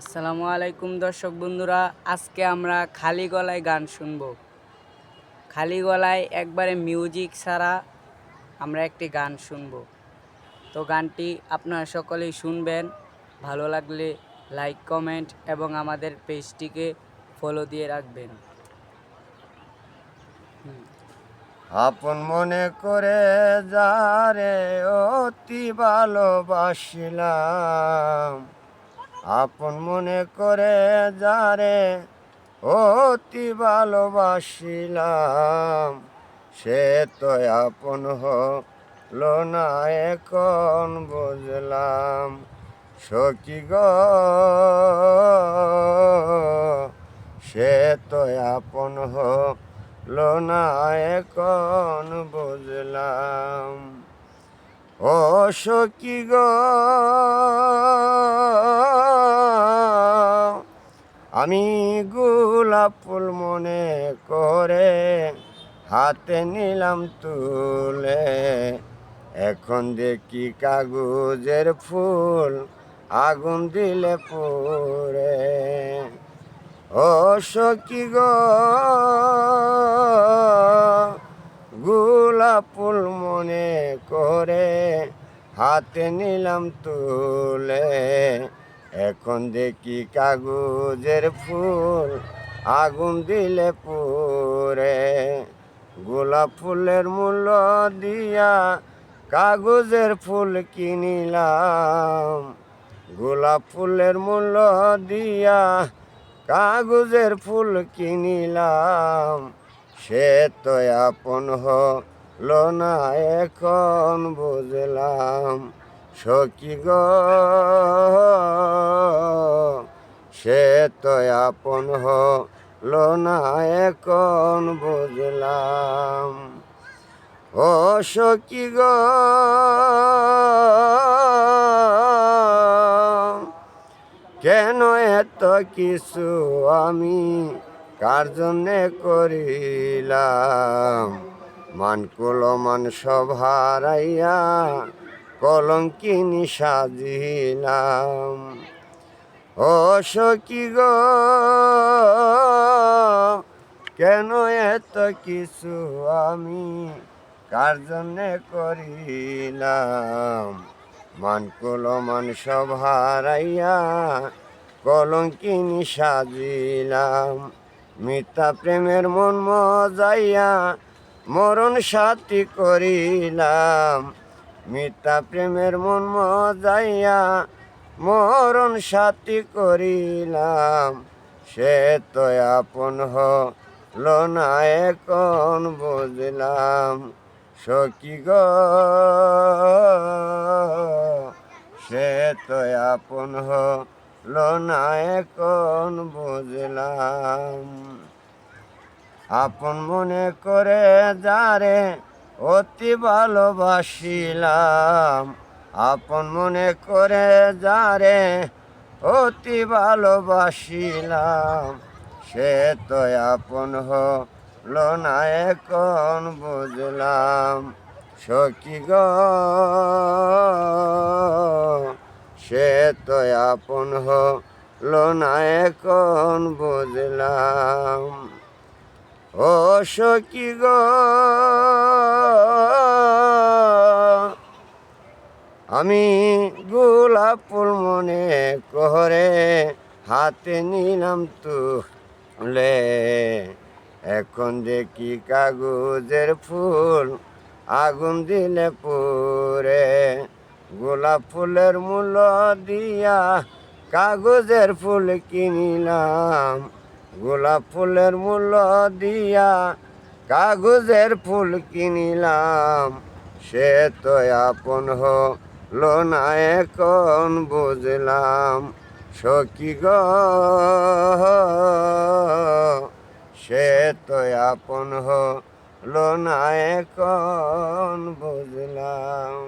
আসসালামু আলাইকুম দর্শক বন্ধুরা, আজকে আমরা খালি গলায় গান শুনবো। খালি গলায় একবারে মিউজিক ছাড়া আমরা একটি গান শুনবো। তো গানটি আপনারা সকলেই শুনবেন। ভালো লাগলে লাইক, কমেন্ট এবং আমাদের পেজটিকে ফলো দিয়ে রাখবেন। আপন মনে করে যারে অতি ভালোবাসিলাম, আপন মনে করে যারে অতি ভালোবাসিলাম, সে তো আপন হলো না এখন বুঝলাম। সখী গো, সে তো আপন হলো না এখন বুঝলাম। ও সখী গো, আমি গোলাপ ফুল মনে করে হাতে নিলাম তুলে, এখন দেখি কাগজের ফুল আগুন দিলে পুড়ে। ও সখী গো, গোলাপ ফুল মনে করে হাতে নিলাম তুলে, এখন দেখি কাগজের ফুল আগুন দিলে পুড়ে। গোলাপ ফুলের মূল্য দিয়া কাগজের ফুল কিনিলাম, গোলাপ ফুলের মূল্য দিয়া কাগজের ফুল কিনিলাম, সে তো আপন হলো না এখন বুঝলাম। সখী গো, সে তো আপন হলো না এখন বুঝলাম। ও সখী গো, কেন এত কিছু আমি কার জন্যে করিলাম, মান কুলমান সব হারাইয়া কলঙ্কিনী সাজিলাম। ও সখী গো, কেন এত কিছু আমি কার জন্যে করিলাম, মান কুলমান সব হারাইয়া কলঙ্কিনী সাজিলাম। মিথ্যা প্রেমের মন মজাইয়া মরণ সাথী করিলাম, মিথ্যা প্রেমের মন মজাইয়া মরণ সাথী করিলাম, সে তো আপন হলো না এখন বুঝলাম। সখী গো, সে তো আপন হলো না এখন বুঝলাম। আপন মনে করে যারে অতি ভালোবাসিলাম, আপন মনে করে যারে অতি ভালোবাসিলাম, সে তো আপন হলো না এখন বুঝলাম। সখী গো, সে তো আপন হলো না এখন বুঝলাম। ও সখী গো, আমি গোলাপ ফুল মনে করে হাতে নিলাম তুলে, এখন দেখি কাগজের ফুল আগুন দিলে পুড়ে। গোলাপ ফুলের মূল্য দিয়া কাগজের ফুল কিনিলাম, গোলাপ ফুলের মূল্য দিয়া কাগজের ফুল কিনিলাম, সে তো আপন হলো না এখন বুঝলাম। সখী গো, সে তো আপন হলো না এখন বুঝলাম।